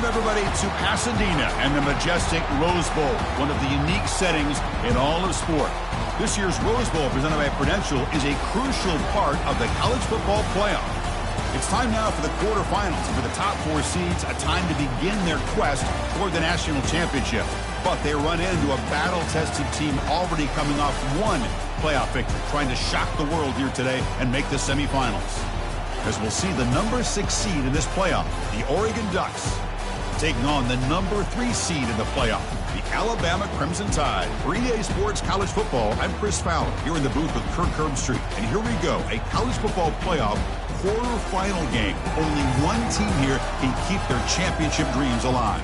Welcome, everybody, to Pasadena and the majestic Rose Bowl, one of the unique settings in all of sport. This year's Rose Bowl, presented by Prudential, is a crucial part of the college football playoff. It's time now for the quarterfinals, and for the top four seeds, a time to begin their quest toward the national championship. But they run into a battle-tested team already coming off one playoff victory, trying to shock the world here today and make the semifinals. As we'll see the number 6 seed in this playoff, the Oregon Ducks, taking on the number 3 seed in the playoff, the Alabama Crimson Tide. For EA Sports College Football, I'm Chris Fowler, here in the booth with Kirk Herbstreit. And here we go, a college football playoff quarterfinal game. Only one team here can keep their championship dreams alive.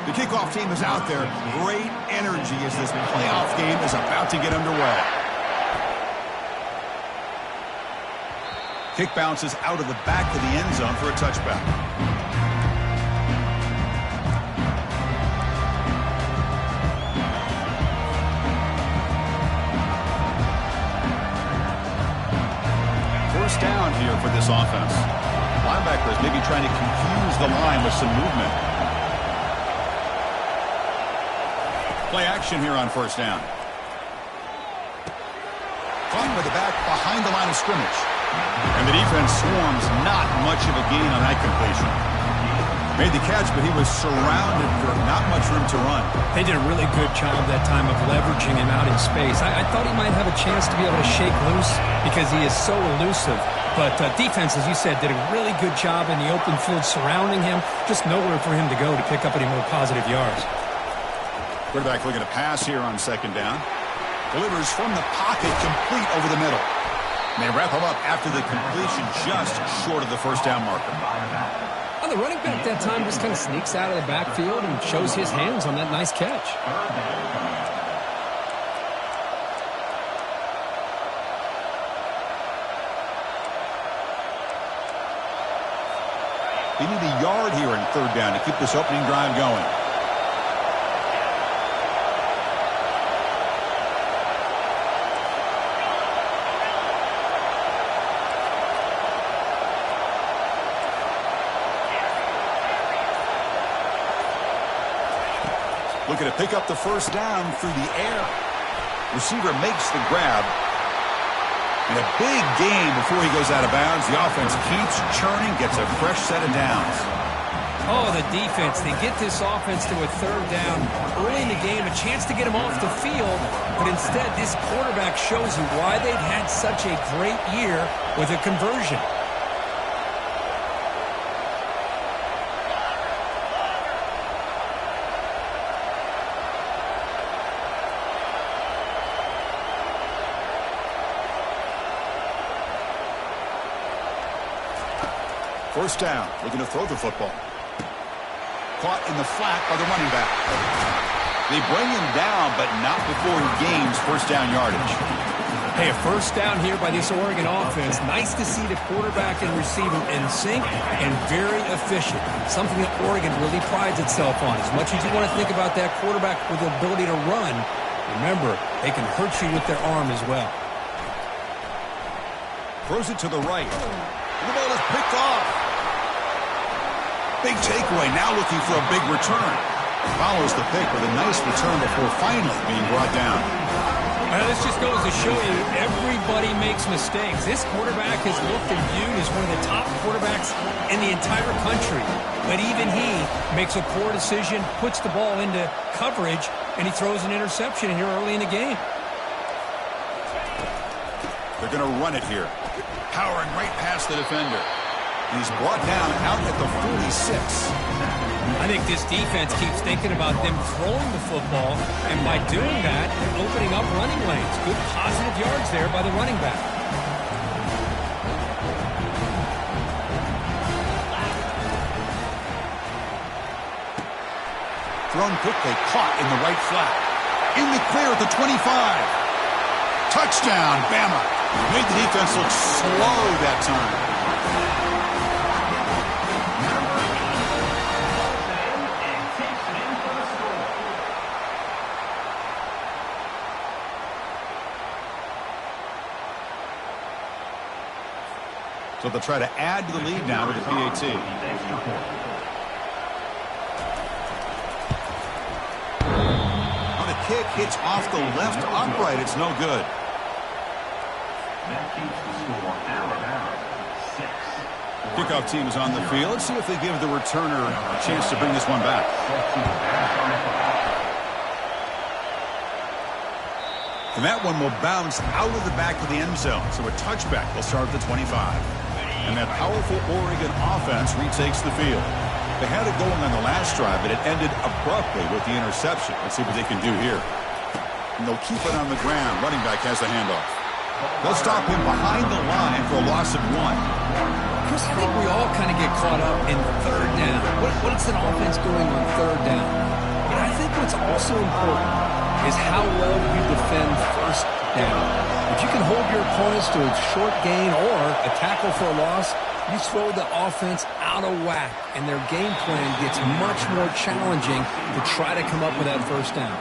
The kickoff team is out there. Great energy as this playoff game is about to get underway. Kick bounces out of the back of the end zone for a touchback. First down here for this offense. Linebackers maybe trying to confuse the line with some movement. Play action here on first down. Caught with the back behind the line of scrimmage. And the defense swarms, not much of a gain on that completion. Made the catch, but he was surrounded for not much room to run. They did a really good job that time of leveraging him out in space. I thought he might have a chance to be able to shake loose because he is so elusive. But defense, as you said, did a really good job in the open field surrounding him. Just nowhere for him to go to pick up any more positive yards. Quarterback looking to pass here on second down. Delivers from the pocket, complete over the middle. And they wrap him up after the completion, just short of the first down marker. Well, the running back that time just kind of sneaks out of the backfield and shows his hands on that nice catch. They need a yard here in third down to keep this opening drive going. Looking to pick up the first down through the air. Receiver makes the grab. And a big gain before he goes out of bounds. The offense keeps churning, gets a fresh set of downs. Oh, the defense. They get this offense to a third down early in the game, a chance to get him off the field. But instead, this quarterback shows you why they've had such a great year with a conversion. First down, looking to throw the football. Caught in the flat by the running back. They bring him down, but not before he gains first down yardage. Hey, a first down here by this Oregon offense. Nice to see the quarterback and receiver in sync and very efficient. Something that Oregon really prides itself on. As much as you want to think about that quarterback with the ability to run, remember, they can hurt you with their arm as well. Throws it to the right. The ball is picked off. Big takeaway, now looking for a big return. Follows the pick with a nice return before finally being brought down. Well, this just goes to show you everybody makes mistakes. This quarterback is looked and viewed as one of the top quarterbacks in the entire country. But even he makes a poor decision, puts the ball into coverage, and he throws an interception here early in the game. They're going to run it here. Powering right past the defender. He's brought down out at the 46. I think this defense keeps thinking about them throwing the football, and by doing that, they're opening up running lanes. Good positive yards there by the running back. Thrown quickly, caught in the right flat. In the clear at the 25. Touchdown, Bama. Made the defense look slow that time. So they'll try to add to the lead now with the PAT. The kick hits off the left upright. It's no good. Kickoff team is on the field. Let's see if they give the returner a chance to bring this one back. And that one will bounce out of the back of the end zone. So a touchback will start at the 25. And that powerful Oregon offense retakes the field. They had it going on the last drive, but it ended abruptly with the interception. Let's see what they can do here. And they'll keep it on the ground. Running back has the handoff. They'll stop him behind the line for a loss of 1. Chris, I think we all kind of get caught up in third down. What's an offense doing on third down? But I think what's also important is how well you defend first down. If you can hold your opponents to a short gain or a tackle for a loss, you throw the offense out of whack, and their game plan gets much more challenging to try to come up with that first down.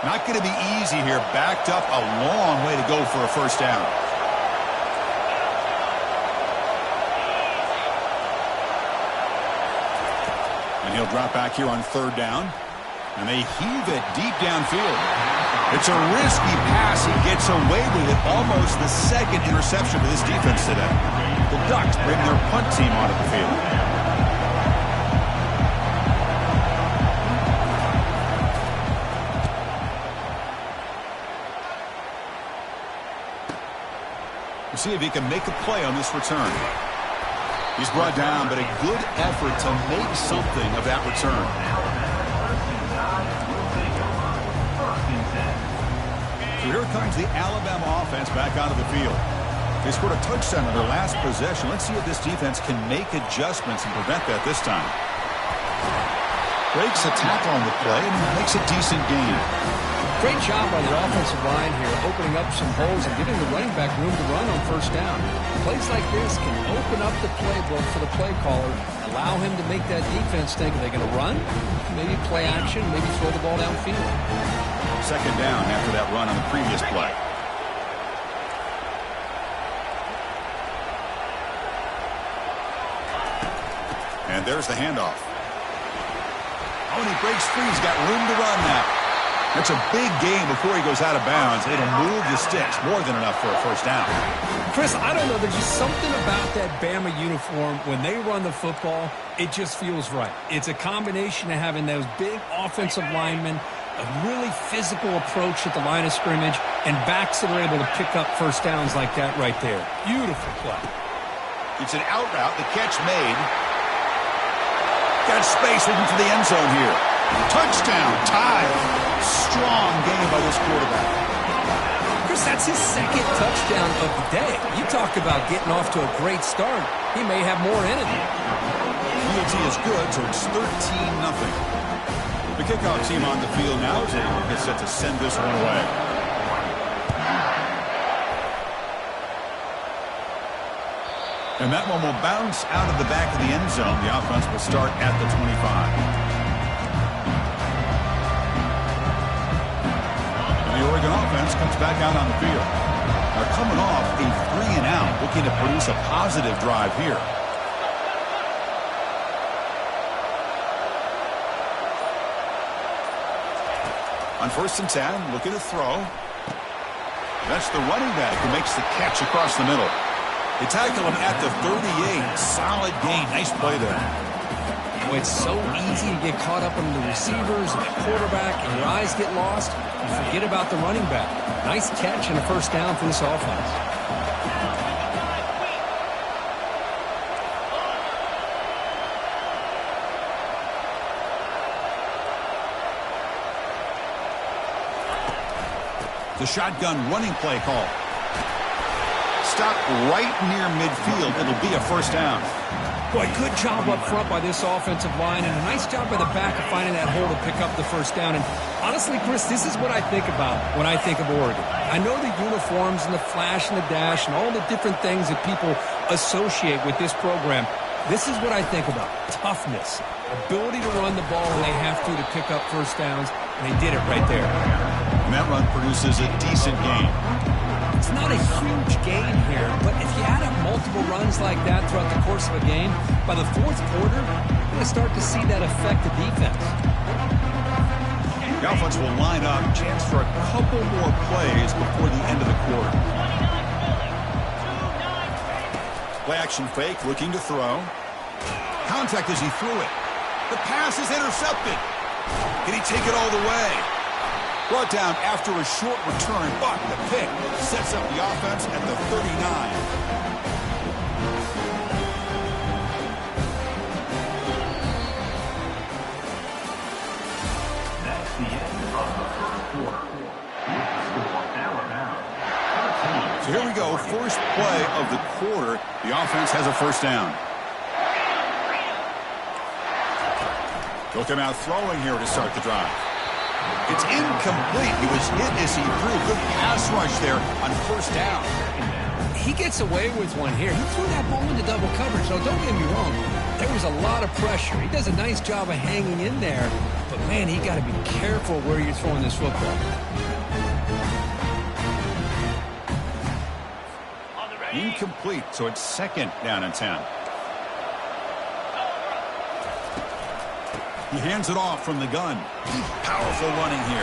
Not going to be easy here. Backed up a long way to go for a first down. And he'll drop back here on third down. And they heave it deep downfield. It's a risky pass. He gets away with it. Almost the second interception for this defense today. The Ducks bring their punt team onto the field. We'll see if he can make a play on this return. He's brought down, but a good effort to make something of that return. So here comes the Alabama offense back onto the field. They scored a touchdown on their last possession. Let's see if this defense can make adjustments and prevent that this time. Breaks a tackle on the play and makes a decent gain. Great job by the offensive line here, opening up some holes and giving the running back room to run on first down. Plays like this can open up the playbook for the play caller, allow him to make that defense think, are they going to run? Maybe play action, maybe throw the ball downfield. Second down after that run on the previous play. And there's the handoff. Oh, and he breaks free. He's got room to run now. That's a big gain before he goes out of bounds. It'll move the sticks more than enough for a first down. Chris, I don't know. There's just something about that Bama uniform. When they run the football, it just feels right. It's a combination of having those big offensive linemen, a really physical approach at the line of scrimmage, and backs that are able to pick up first downs like that right there. Beautiful play. It's an out route. The catch made. Got space looking for the end zone here. Touchdown. Tied. Strong game by this quarterback. Chris, that's his second touchdown of the day. You talk about getting off to a great start. He may have more in it. PAT is good, so it's 13-0. The kickoff team on the field now is able to get set to send this one away. And that one will bounce out of the back of the end zone. The offense will start at the 25. The Oregon offense comes back out on the field. They're coming off a 3-and-out, looking to produce a positive drive here. On 1st and 10, looking to throw. That's the running back who makes the catch across the middle. They tackle him at the 38. Solid gain. Nice play there. Boy, it's so easy to get caught up in the receivers and the quarterback, and your eyes get lost. You forget about the running back. Nice catch and a first down for this offense. The shotgun running play call. Stop right near midfield. It'll be a first down. Boy, good job up front by this offensive line, and a nice job by the back of finding that hole to pick up the first down. And honestly, Chris, this is what I think about when I think of Oregon. I know the uniforms and the flash and the dash and all the different things that people associate with this program. This is what I think about. Toughness, ability to run the ball when they have to pick up first downs, and they did it right there. And that run produces a decent gain. It's not a huge gain here, but if you add up multiple runs like that throughout the course of a game, by the fourth quarter, you're going to start to see that affect the defense. The offense will line up. Chance for a couple more plays before the end of the quarter. Play action fake, looking to throw. Contact as he threw it. The pass is intercepted. Can he take it all the way? Brought down after a short return, but the pick sets up the offense at the 39. That's the end of the first quarter. So here we go, first play of the quarter. The offense has a first down. They'll come out throwing here to start the drive. It's incomplete. He was hit as he threw. Good pass rush there on first down. He gets away with one here. He threw that ball into double coverage. Now, don't get me wrong. There was a lot of pressure. He does a nice job of hanging in there. But, man, he got to be careful where you're throwing this football. Incomplete, so it's second down and 10. He hands it off from the gun. Powerful running here.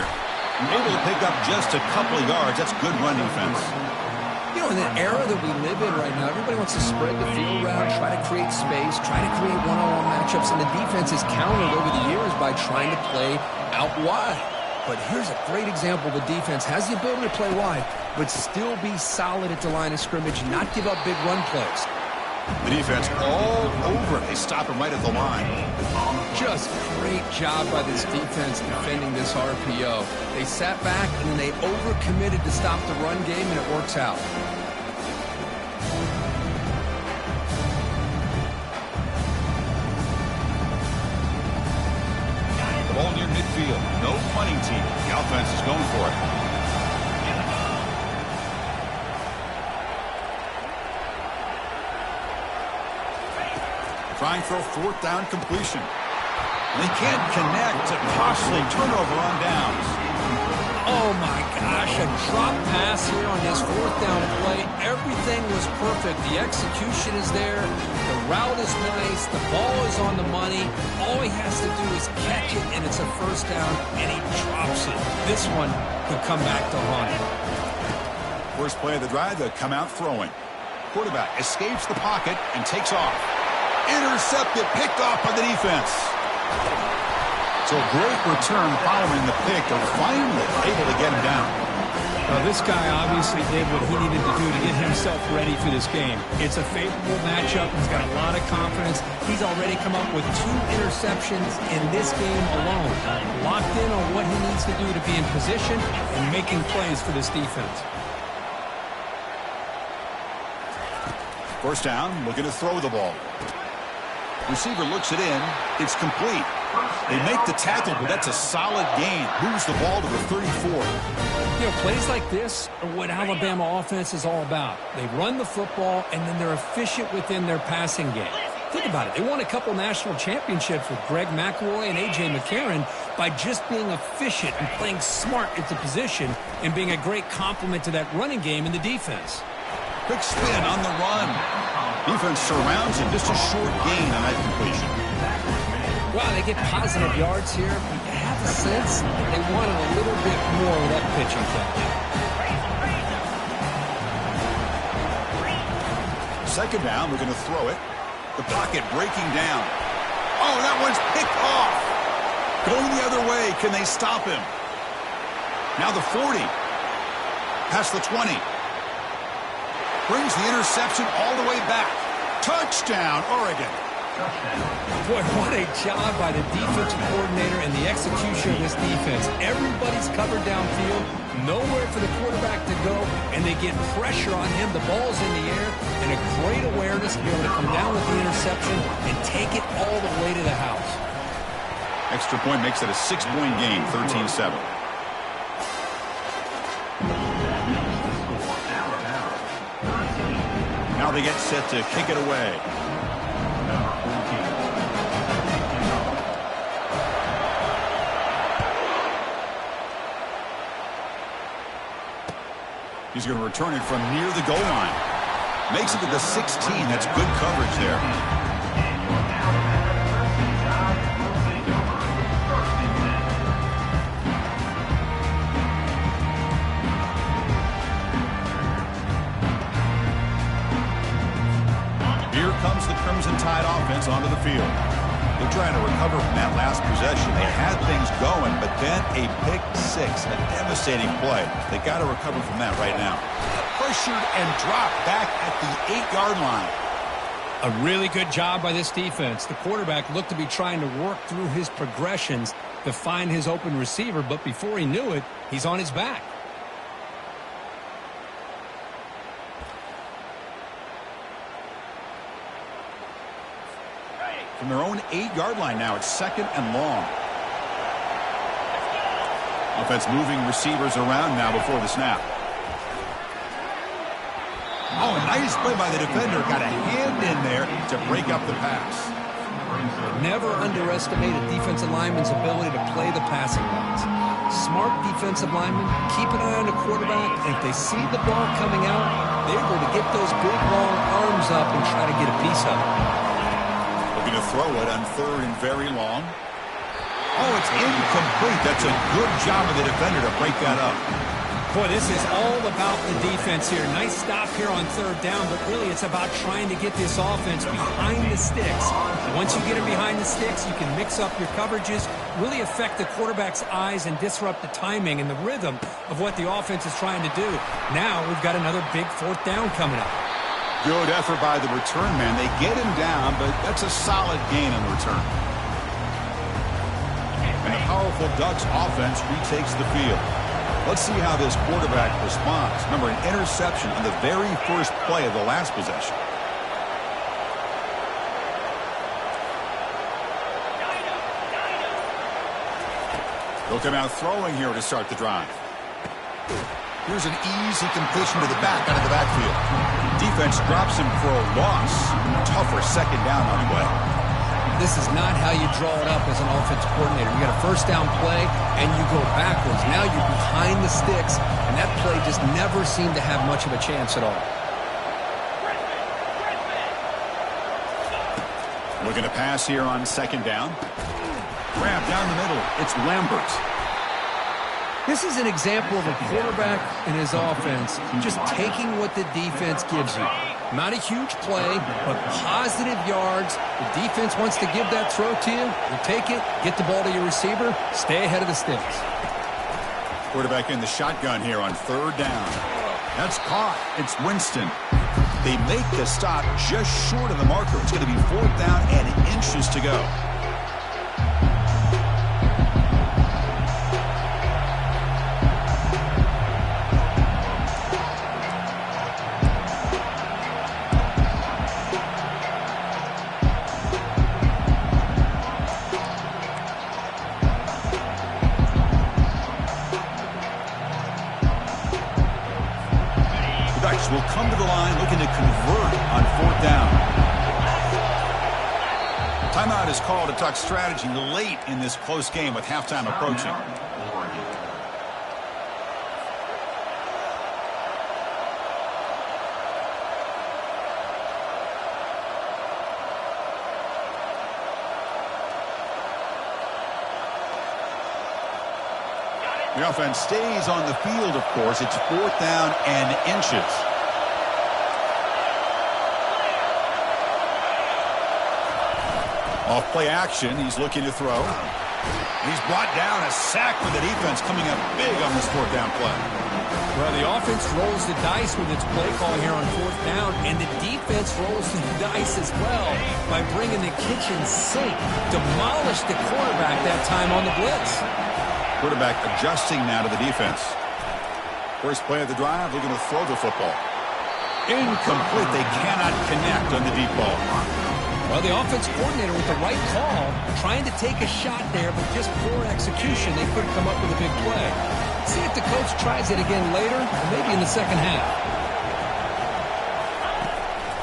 Able to pick up just a couple of yards. That's good run defense. You know, in the era that we live in right now, everybody wants to spread the field around, try to create space, try to create one-on-one matchups, and the defense is countered over the years by trying to play out wide. But here's a great example. The defense has the ability to play wide, but still be solid at the line of scrimmage and not give up big run plays. The defense all over it. They stop him right at the line. Just great job by this defense defending this RPO. They sat back and then they overcommitted to stop the run game, and it works out. The ball near midfield. No punting team. The offense is going for it. Trying for a fourth down completion. They can't connect. A costly turnover on downs. Oh, my gosh. A drop pass here on this fourth down play. Everything was perfect. The execution is there. The route is nice. The ball is on the money. All he has to do is catch it, and it's a first down, and he drops it. This one could come back to haunt him. First play of the drive, they'll come out throwing. Quarterback escapes the pocket and takes off. Intercepted, picked off by the defense. So great return following the pick. They're finally able to get him down. Well, this guy obviously did what he needed to do to get himself ready for this game. It's a favorable matchup. He's got a lot of confidence. He's already come up with 2 interceptions in this game alone. Locked in on what he needs to do to be in position and making plays for this defense. First down, looking to throw the ball. Receiver looks it in. It's complete. They make the tackle, but that's a solid gain. Moves the ball to the 34. You know, plays like this are what Alabama offense is all about. They run the football, and then they're efficient within their passing game. Think about it. They won a couple national championships with Greg McElroy and A.J. McCarron by just being efficient and playing smart at the position and being a great complement to that running game in the defense. Quick spin on the run. Defense surrounds him. Just a short gain on that completion. Wow, they get positive yards here, but you have the sense they wanted a little bit more of that pitching catch. Second down, we're going to throw it. The pocket breaking down. Oh, that one's picked off. Going the other way. Can they stop him? Now the 40. Past the 20. Brings the interception all the way back. Touchdown, Oregon. Boy, what a job by the defensive coordinator and the execution of this defense. Everybody's covered downfield, nowhere for the quarterback to go, and they get pressure on him. The ball's in the air, and a great awareness to be able to come down with the interception and take it all the way to the house. Extra point makes it a 6-point game, 13-7. Now they get set to kick it away. He's going to return it from near the goal line. Makes it to the 16. That's good coverage there. Here comes the Crimson Tide offense onto the field. They're trying to recover from that last possession. They had things going, but then a pick six, a devastating play. They got to recover from that right now. Pressured and dropped back at the 8-yard line. A really good job by this defense. The quarterback looked to be trying to work through his progressions to find his open receiver, but before he knew it, he's on his back. From their own 8-yard line now, it's 2nd and long. Offense moving receivers around now before the snap. Oh, nice play by the defender. Got a hand in there to break up the pass. Never underestimate a defensive lineman's ability to play the passing lanes. Smart defensive linemen keep an eye on the quarterback, and if they see the ball coming out, they're able to get those big, long arms up and try to get a piece of it. Looking to throw it on 3rd and very long. Oh, it's incomplete. That's a good job of the defender to break that up. Boy, this is all about the defense here. Nice stop here on 3rd down, but really it's about trying to get this offense behind the sticks. Once you get it behind the sticks, you can mix up your coverages, really affect the quarterback's eyes and disrupt the timing and the rhythm of what the offense is trying to do. Now we've got another big 4th down coming up. Good effort by the return man. They get him down, but that's a solid gain on the return. And the powerful Ducks offense retakes the field. Let's see how this quarterback responds. Remember, an interception on the very first play of the last possession. They'll come out throwing here to start the drive. Here's an easy completion to the back out of the backfield. Defense drops him for a loss. Tougher 2nd down on the way. This is not how you draw it up as an offensive coordinator. You got a 1st down play, and you go backwards. Now you're behind the sticks, and that play just never seemed to have much of a chance at all. Looking to pass here on 2nd down. Grab down the middle. It's Lambert. This is an example of a quarterback and his offense just taking what the defense gives you. Not a huge play, but positive yards. The defense wants to give that throw to you. You take it, get the ball to your receiver, stay ahead of the sticks. Quarterback in the shotgun here on 3rd down. That's caught. It's Winston. They make the stop just short of the marker. It's going to be 4th down and inches to go. Will come to the line looking to convert on 4th down. Timeout is called to Duck strategy late in this close game with halftime approaching. The offense stays on the field, of course. It's 4th down and inches. Off play action, he's looking to throw. He's brought down, a sack for the defense coming up big on this 4th down play. Well, the offense rolls the dice with its play call here on 4th down, and the defense rolls the dice as well by bringing the kitchen sink. Demolished the quarterback that time on the blitz. Quarterback adjusting now to the defense. First play of the drive, looking to throw the football. Incomplete. They cannot connect on the deep ball. Well, the offense coordinator with the right call, trying to take a shot there, but just poor execution. They couldn't come up with a big play. See if the coach tries it again later, or maybe in the 2nd half.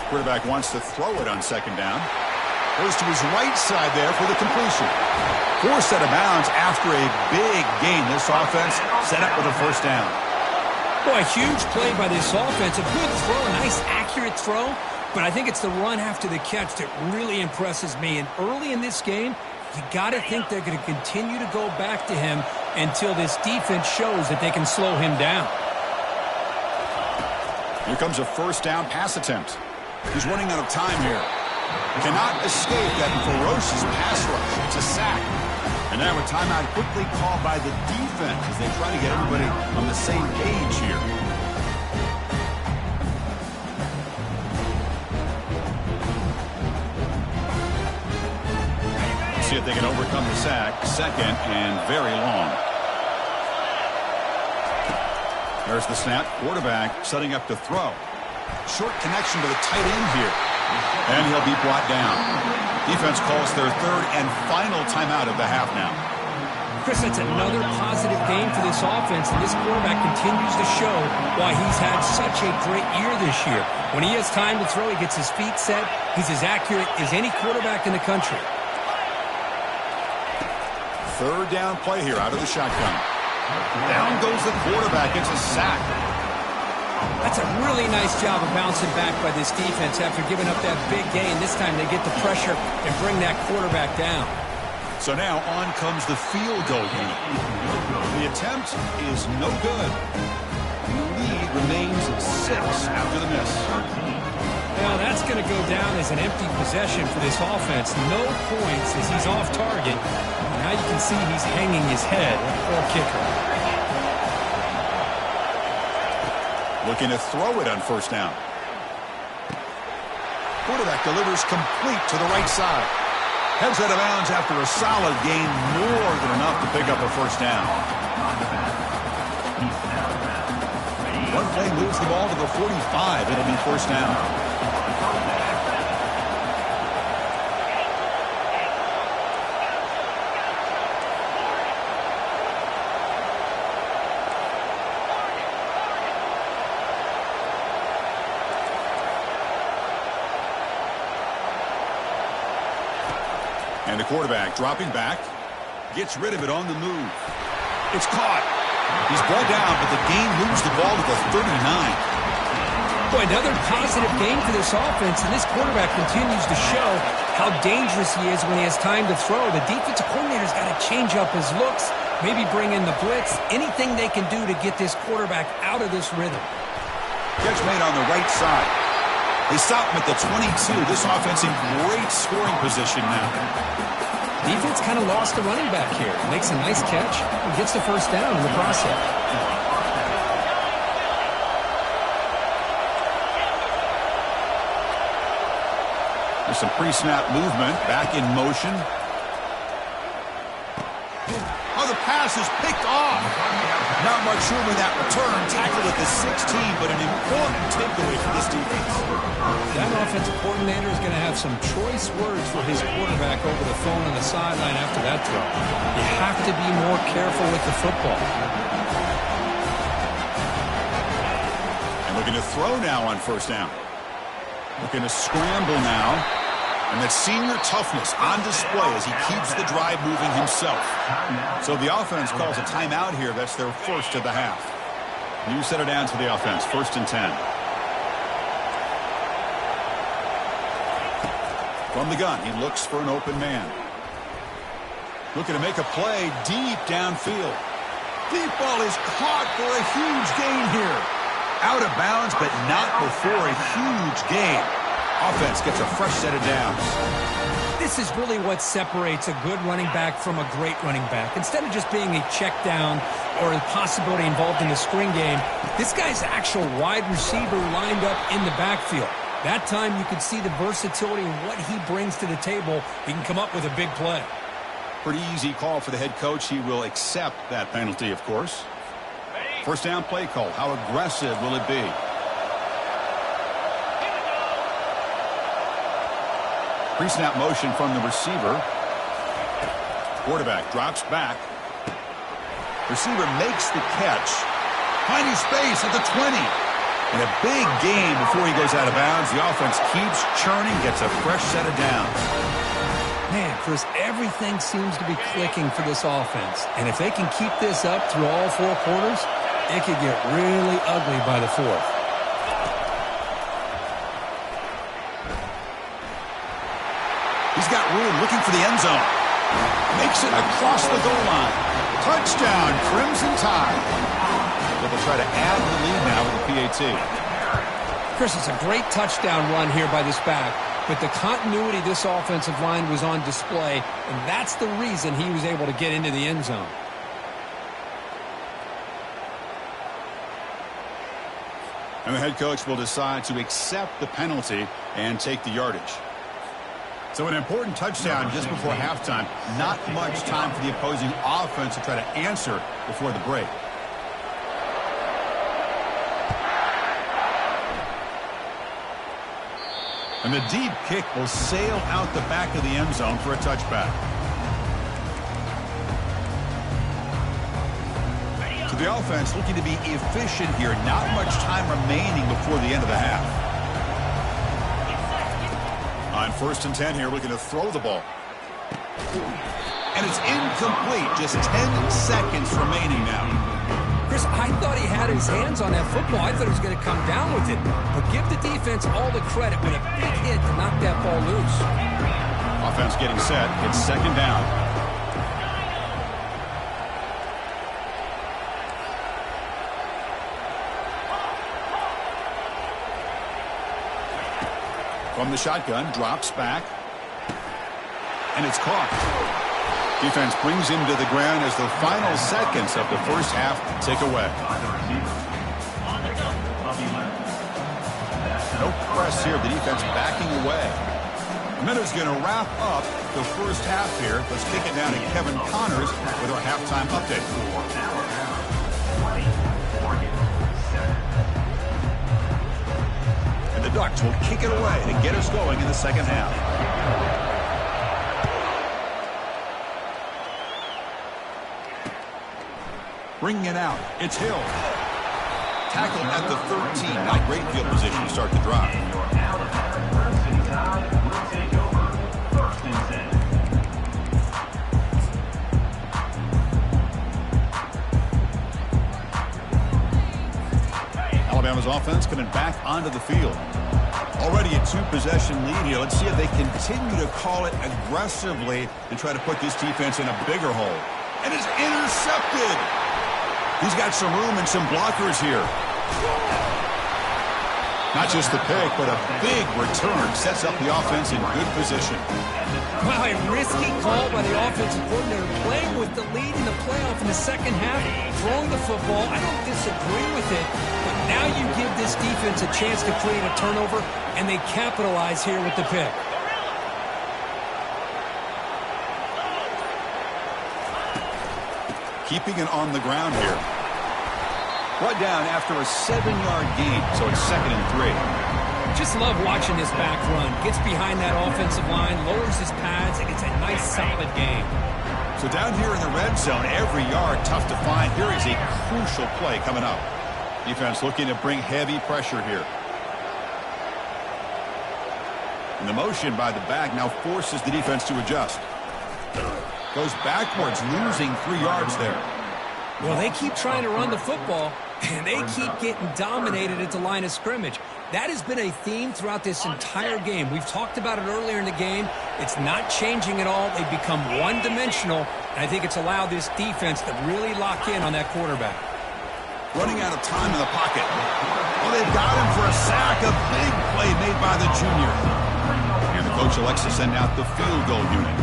Quarterback wants to throw it on 2nd down. Goes to his right side there for the completion. Forced out of bounds after a big gain. This offense set up with a 1st down. Boy, a huge play by this offense. A good throw, a nice accurate throw. But I think it's the run after the catch that really impresses me. And early in this game, you got to think they're going to continue to go back to him until this defense shows that they can slow him down. Here comes a first down pass attempt. He's running out of time here. Cannot escape that ferocious pass rush. It's a sack. And now a timeout quickly called by the defense as they try to get everybody on the same page here. See if they can overcome the sack. Second and very long. There's the snap. Quarterback setting up to throw. Short connection to the tight end here. And he'll be brought down. Defense calls their third and final timeout of the half now. Chris, that's another positive game for this offense, and this quarterback continues to show why he's had such a great year this year. When he has time to throw, he gets his feet set. He's as accurate as any quarterback in the country. Third down play here out of the shotgun. Down goes the quarterback. It's a sack. That's a really nice job of bouncing back by this defense after giving up that big gain. This time they get the pressure and bring that quarterback down. So now on comes the field goal unit. The attempt is no good. The lead remains at 6 after the miss. Now that's going to go down as an empty possession for this offense. No points as he's off target. Now you can see he's hanging his head. Poor kicker. Looking to throw it on first down. Quarterback delivers complete to the right side. Heads out of bounds after a solid gain, more than enough to pick up a first down. One play moves the ball to the 45. It'll be first down. And the quarterback dropping back. Gets rid of it on the move. It's caught. He's brought down, but the gain moves the ball to the 39. Boy, another positive game for this offense, and this quarterback continues to show how dangerous he is when he has time to throw. The defensive coordinator's got to change up his looks, maybe bring in the blitz, anything they can do to get this quarterback out of this rhythm. Catch made on the right side. They stop him at the 22. This offense in great scoring position now. Defense kind of lost the running back here. Makes a nice catch and gets the first down in the process. There's some pre-snap movement. Back in motion. Oh, the pass is picked off. Not much room in that return. Tackled at the 16, but an important takeaway for this defense. That offensive coordinator is going to have some choice words for his quarterback over the phone on the sideline after that throw. You have to be more careful with the football. And looking to throw now on first down. Looking to scramble now. And that senior toughness on display as he keeps the drive moving himself. So the offense calls a timeout here. That's their first of the half. You set it down to the offense. 1st and 10. From the gun, he looks for an open man. Looking to make a play deep downfield. Deep ball is caught for a huge gain here. Out of bounds, but not before a huge gain. Offense gets a fresh set of downs. This is really what separates a good running back from a great running back. Instead of just being a check down or a possibility involved in the screen game, this guy's actual wide receiver lined up in the backfield. That time you could see the versatility and what he brings to the table. He can come up with a big play. Pretty easy call for the head coach. He will accept that penalty, of course. First down play call. How aggressive will it be? Pre-snap motion from the receiver. Quarterback drops back. Receiver makes the catch. Finding space at the 20. And a big gain before he goes out of bounds. The offense keeps churning, gets a fresh set of downs. Man, Chris, everything seems to be clicking for this offense. And if they can keep this up through all 4 quarters, it could get really ugly by the fourth. He's got room looking for the end zone. Makes it across the goal line. Touchdown, Crimson Tide. They'll try to add the lead now with the PAT. Chris, it's a great touchdown run here by this back, but the continuity of this offensive line was on display, and that's the reason he was able to get into the end zone. And the head coach will decide to accept the penalty and take the yardage. So an important touchdown just before halftime. Not much time for the opposing offense to try to answer before the break. And the deep kick will sail out the back of the end zone for a touchback. So the offense looking to be efficient here. Not much time remaining before the end of the half. On 1st and 10 here, looking to throw the ball. And it's incomplete. Just 10 seconds remaining now. Chris, I thought he had his hands on that football. I thought he was going to come down with it. But give the defense all the credit with a big hit to knock that ball loose. Offense getting set. It's 2nd down. From the shotgun, drops back. And it's caught. Defense brings him to the ground as the final seconds of the first half tick away. No press here. The defense backing away. Minute's going to wrap up the first half here. Let's kick it down to Kevin Connors with our halftime update. And the Ducks will kick it away to get us going in the second half. Bringing it out. It's Hill. Tackle at the 13. Not great field position to start the drive. Alabama's offense coming back onto the field. Already a 2-possession lead here. Let's see if they continue to call it aggressively and try to put this defense in a bigger hole. And it's intercepted. He's got some room and some blockers here. Not just the pick, but a big return sets up the offense in good position. Wow, a risky call by the offensive coordinator, playing with the lead in the playoff in the second half, throwing the football. I don't disagree with it, but now you give this defense a chance to create a turnover, and they capitalize here with the pick. Keeping it on the ground here. Brought down after a 7-yard gain, so it's 2nd and 3. Just love watching this back run. Gets behind that offensive line, lowers his pads, and it's a nice, solid game. So down here in the red zone, every yard tough to find. Here is a crucial play coming up. Defense looking to bring heavy pressure here. And the motion by the back now forces the defense to adjust. Goes backwards, losing 3 yards there. Well, they keep trying to run the football, and they keep getting dominated at the line of scrimmage. That has been a theme throughout this entire game. We've talked about it earlier in the game. It's not changing at all. They've become one-dimensional, and I think it's allowed this defense to really lock in on that quarterback. Running out of time in the pocket. Well, they've got him for a sack. A big play made by the junior. And the coach elects to send out the field goal unit.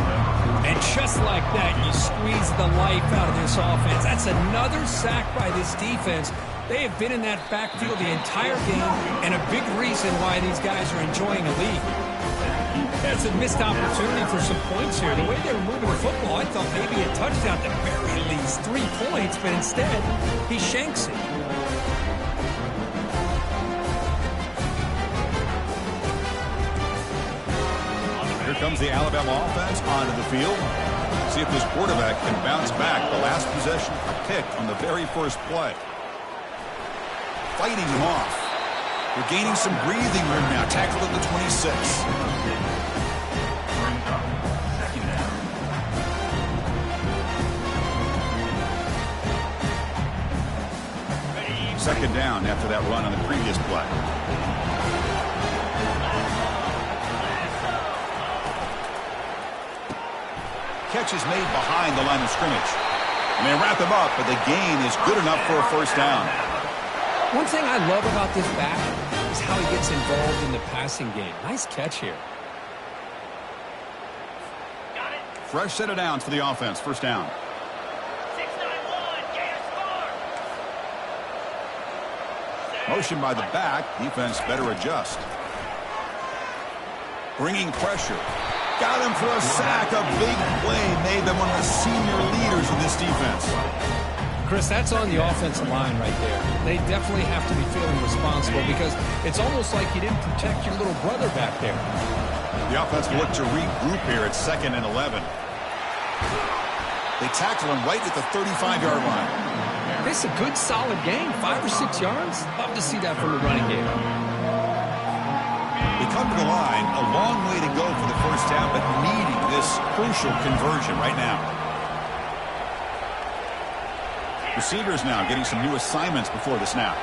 And just like that, you squeeze the life out of this offense. That's another sack by this defense. They have been in that backfield the entire game, and a big reason why these guys are enjoying a lead. That's a missed opportunity for some points here. The way they were moving the football, I thought maybe a touchdown at the very least, 3 points, but instead, he shanks it. Here comes the Alabama offense onto the field. See if this quarterback can bounce back. The last possession, a pick on the very first play. Fighting them off. They're gaining some breathing room now. Tackled at the 26. second down after that run on the previous play. Catch is made behind the line of scrimmage. And they wrap him up, but the gain is good enough for a first down. One thing I love about this back is how he gets involved in the passing game. Nice catch here. Fresh set of downs for the offense. First down. 6-9-1, Gator score. Motion by the back. Defense better adjust. Bringing pressure. Got him for a sack. A big play made them one of the senior leaders in this defense. Chris, that's on the offensive line right there. They definitely have to be feeling responsible because it's almost like you didn't protect your little brother back there. The offense will look to regroup here at 2nd and 11. They tackle him right at the 35-yard line. It's a good, solid game, 5 or 6 yards. Love to see that from the running game. They come to the line, a long way to go for the first down, but needing this crucial conversion right now. Receivers now getting some new assignments before the snap.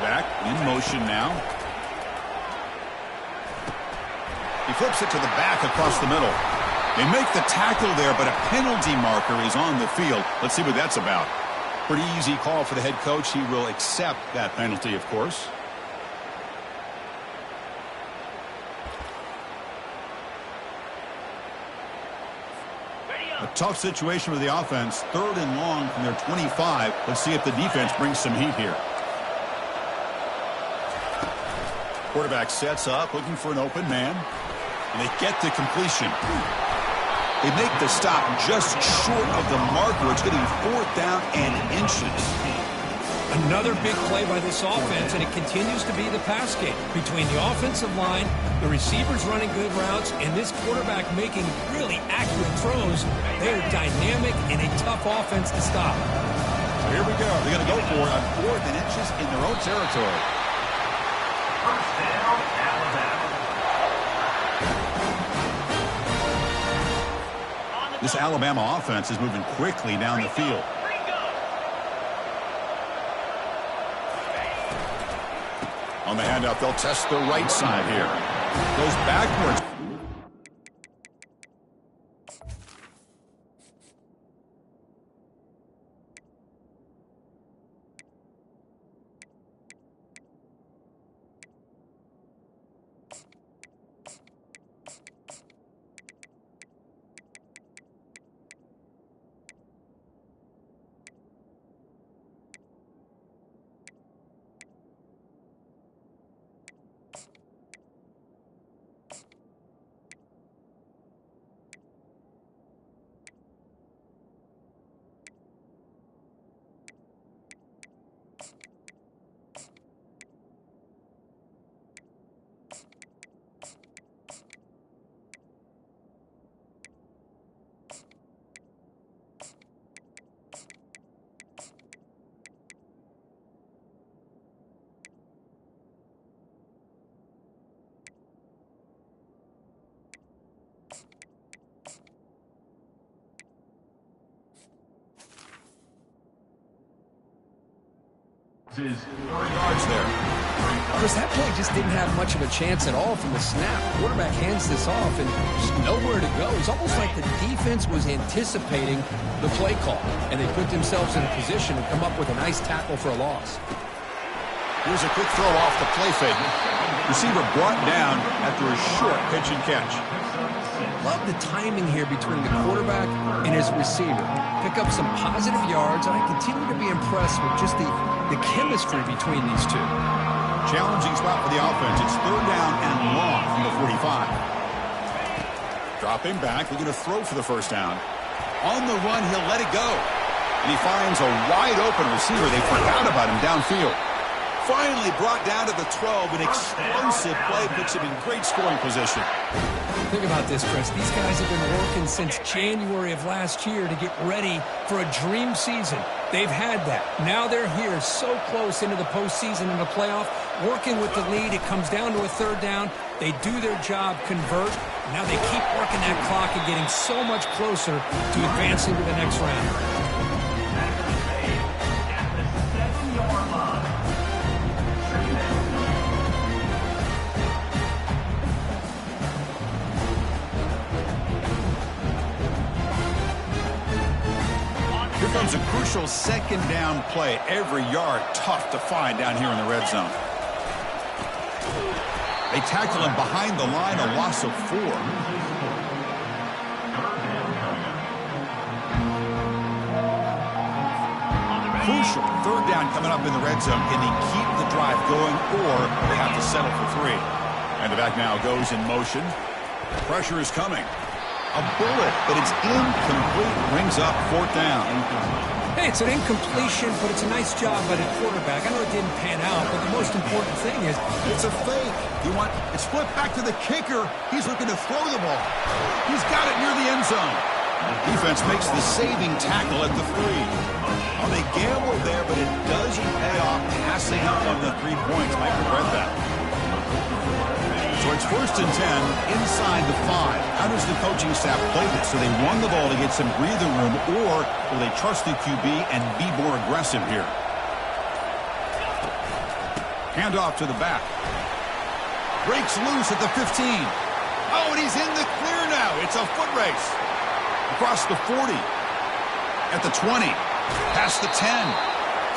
Back in motion now. He flips it to the back across the middle. They make the tackle there, but a penalty marker is on the field. Let's see what that's about. Pretty easy call for the head coach. He will accept that penalty, of course. A tough situation for the offense. 3rd and long from their 25. Let's see if the defense brings some heat here. Quarterback sets up, looking for an open man. And they get the completion. They make the stop just short of the marker. It's getting 4th down and inches. Another big play by this offense, and it continues to be the pass game. Between the offensive line, the receivers running good routes, and this quarterback making really accurate throws, they are dynamic and a tough offense to stop. So here we go. They're going to go for it on 4th and inches in their own territory. First down, Alabama. This Alabama offense is moving quickly down the field. On the handout, they'll test the right side here. Goes backwards. Yards there. Chris, that play just didn't have much of a chance at all from the snap. Quarterback hands this off and just nowhere to go. It's almost like the defense was anticipating the play call, and they put themselves in a position to come up with a nice tackle for a loss. Here's a quick throw off the play fake. Receiver brought down after a short pitch and catch. Love the timing here between the quarterback and his receiver. Pick up some positive yards, and I continue to be impressed with just the chemistry between these two. Challenging spot for the offense. It's 3rd down and long from the 45. Dropping back, looking to throw for the first down. On the run, he'll let it go. And he finds a wide open receiver. They forgot about him downfield. Finally brought down to the 12. An explosive play puts him in great scoring position. Think about this, Chris. These guys have been working since January of last year to get ready for a dream season. They've had that. Now they're here so close into the postseason and the playoff, working with the lead. It comes down to a 3rd down. They do their job, convert. Now they keep working that clock and getting so much closer to advancing to the next round. At the 7-yard line. So second down play, every yard tough to find down here in the red zone. They tackle him behind the line, a loss of 4. Crucial third down coming up in the red zone. Can he keep the drive going, or they have to settle for 3? And the back now goes in motion. Pressure is coming. A bullet, but it's incomplete. Brings up 4th down. Hey, it's an incompletion, but it's a nice job by the quarterback. I know it didn't pan out, but the most important thing is it's a fake. It's flipped back to the kicker. He's looking to throw the ball. He's got it near the end zone. Defense makes the saving tackle at the 3. Well, they gamble there, but it doesn't pay off. Passing up on the 3 points might regret that. So it's 1st and 10 inside the 5. How does the coaching staff play this? So they won the ball to get some breathing room, or will they trust the QB and be more aggressive here? Handoff to the back. Breaks loose at the 15. Oh, and he's in the clear now. It's a foot race. Across the 40. At the 20. Past the 10.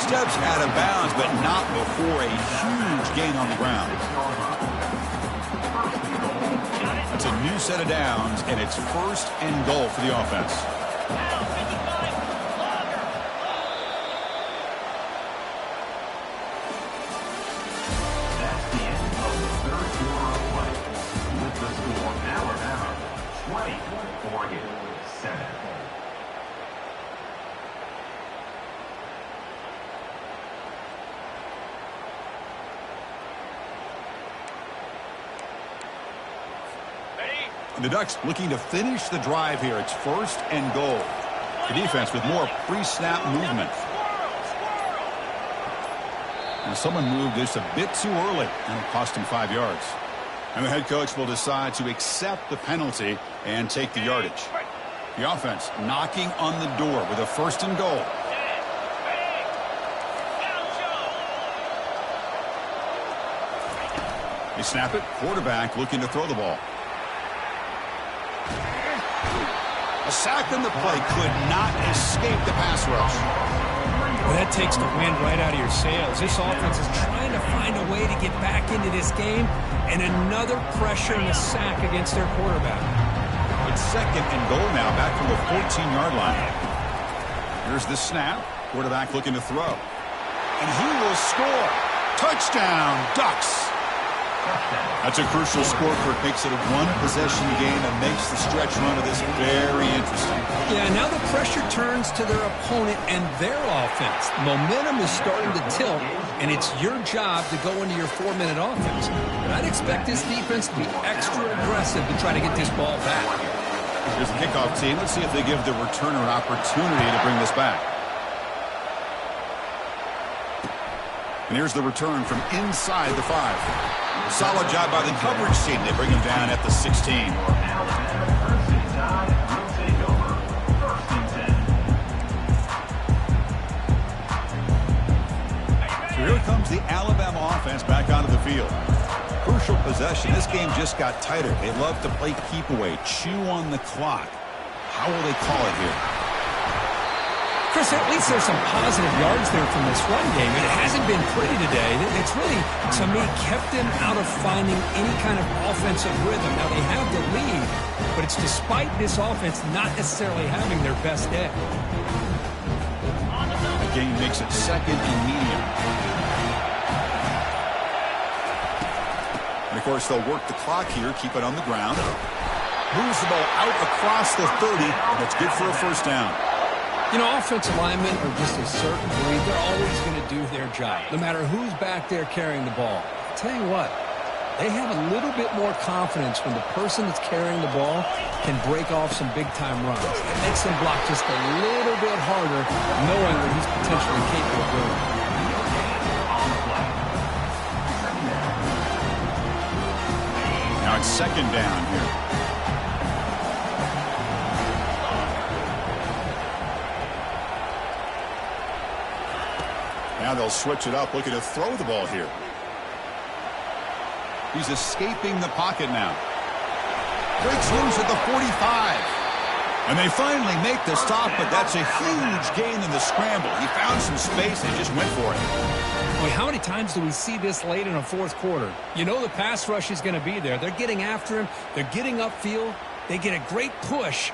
Steps out of bounds, but not before a huge gain on the ground. It's a new set of downs, and it's 1st and goal for the offense. That's the end of the third quarter of play. With the score Alabama 20, Oregon 7. The Ducks looking to finish the drive here. It's 1st and goal. The defense with more pre-snap movement. And someone moved this a bit too early, and it cost him 5 yards. And the head coach will decide to accept the penalty and take the yardage. The offense knocking on the door with a 1st and goal. They snap it. Quarterback looking to throw the ball. A sack in the play could not escape the pass rush. Well, that takes the wind right out of your sails. This offense is trying to find a way to get back into this game, and another pressure and a sack against their quarterback. It's 2nd and goal now, back from the 14-yard line. Here's the snap. Quarterback looking to throw. And he will score. Touchdown, Ducks. That's a crucial score for it. Makes it a 1-possession game and makes the stretch run of this very interesting. Yeah, now the pressure turns to their opponent and their offense. Momentum is starting to tilt, and it's your job to go into your 4-minute offense. But I'd expect this defense to be extra aggressive to try to get this ball back. Here's the kickoff team. Let's see if they give the returner an opportunity to bring this back. And here's the return from inside the 5. Solid job by the coverage team. They bring him down at the 16. So here comes the Alabama offense back onto the field. Crucial possession. This game just got tighter. They love to play keep away, chew on the clock. How will they call it here? Chris, at least there's some positive yards there from this run game. It hasn't been pretty today. It's really, to me, kept them out of finding any kind of offensive rhythm. Now, they have the lead, but it's despite this offense not necessarily having their best day. The game makes it 2nd and medium. And, of course, they'll work the clock here, keep it on the ground. Moves the ball out across the 30, and it's good for a 1st down. You know, offensive linemen are just a certain breed. They're always going to do their job, no matter who's back there carrying the ball. I'll tell you what, they have a little bit more confidence when the person that's carrying the ball can break off some big-time runs. It makes them block just a little bit harder, knowing what he's potentially capable of doing. Now it's 2nd down here. Now they'll switch it up, looking to throw the ball here. He's escaping the pocket now. Breaks loose at the 45. And they finally make the stop, but that's a huge gain in the scramble. He found some space and just went for it. Boy, how many times do we see this late in a fourth quarter? You know the pass rush is going to be there. They're getting after him. They're getting upfield. They get a great push.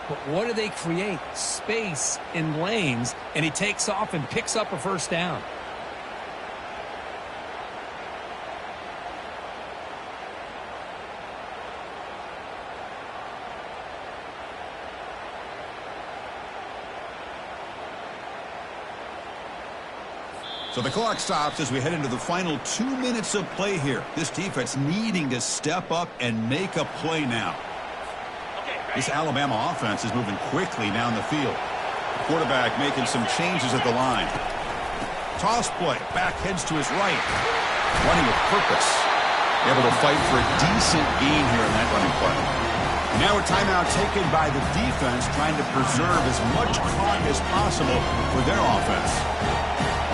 But what do they create? Space in lanes, and he takes off and picks up a first down. So the clock stops as we head into the final 2 minutes of play here. This defense needing to step up and make a play now. This Alabama offense is moving quickly down the field. The quarterback making some changes at the line. Toss play. Back heads to his right. Running with purpose. Able to fight for a decent gain here in that running play. Now a timeout taken by the defense, trying to preserve as much clock as possible for their offense.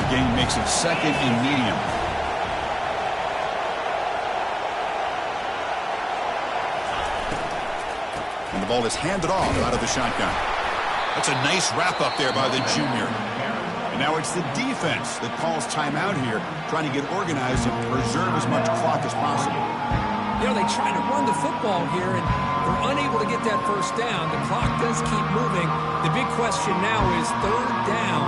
Game makes it second and medium. And the ball is handed off out of the shotgun. That's a nice wrap up there by the junior. And now it's the defense that calls timeout here, trying to get organized and preserve as much clock as possible. You know, they try to run the football here, and they're unable to get that first down. The clock does keep moving. The big question now is third down.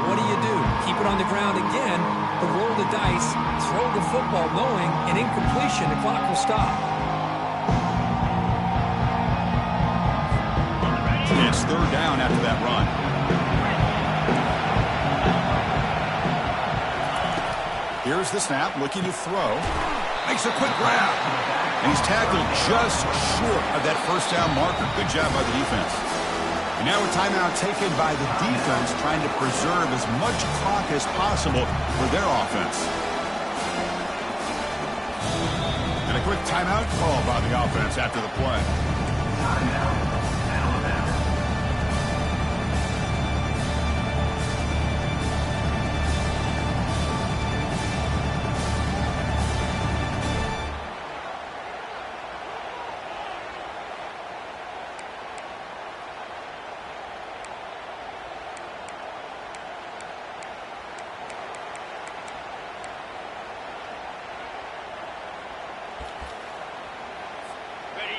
What do you do? Keep it on the ground again, or roll the dice, throw the football, knowing an incompletion, the clock will stop. It's third down after that run. Here's the snap, looking to throw. Makes a quick grab. And he's tackled just short of that first down marker. Good job by the defense. And now a timeout taken by the defense, trying to preserve as much clock as possible for their offense. And a quick timeout call by the offense after the play. Timeout, Alabama.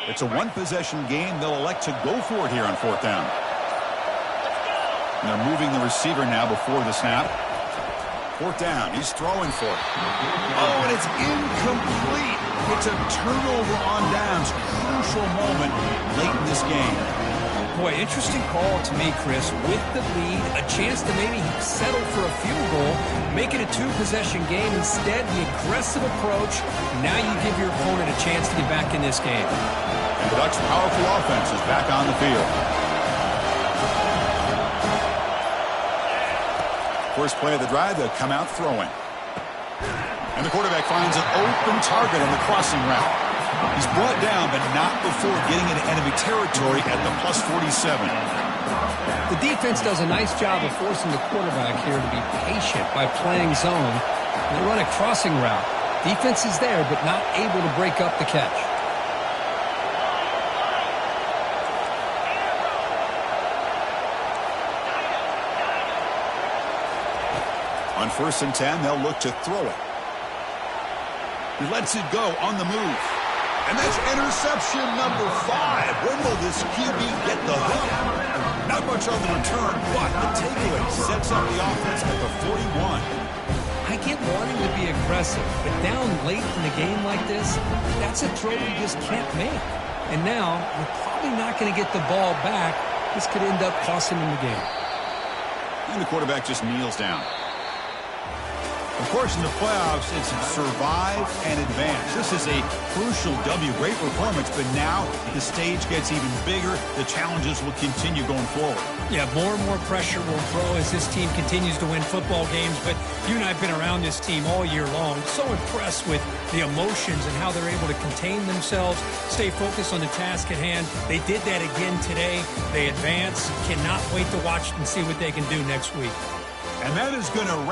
It's a one-possession game. They'll elect to go for it here on fourth down. And they're moving the receiver now before the snap. Fourth down. He's throwing for it. Oh, and it's incomplete. It's a turnover on downs. Crucial moment late in this game. Boy, interesting call to me, Chris. With the lead, a chance to maybe settle for a field goal, make it a two-possession game. Instead, the aggressive approach. Now you give your opponent a chance to get back in this game. And the Ducks' powerful offense is back on the field. First play of the drive, they'll come out throwing. And the quarterback finds an open target on the crossing route. He's brought down, but not before getting into enemy territory at the plus 47. The defense does a nice job of forcing the quarterback here to be patient by playing zone. They run a crossing route. Defense is there, but not able to break up the catch. On 1st and 10, they'll look to throw it. He lets it go on the move. And that's interception number 5. When will this QB get the hook? Not much on the return, but the takeaway sets up the offense at the 41. I get wanting to be aggressive, but down late in the game like this, that's a throw you just can't make. And now, you're probably not going to get the ball back. This could end up costing him the game. And the quarterback just kneels down. Of course, in the playoffs, it's survive and advance. This is a crucial W. Great performance, but now the stage gets even bigger. The challenges will continue going forward. Yeah, more and more pressure will grow as this team continues to win football games, but you and I have been around this team all year long. So impressed with the emotions and how they're able to contain themselves, stay focused on the task at hand. They did that again today. They advance. Cannot wait to watch and see what they can do next week. And that is going to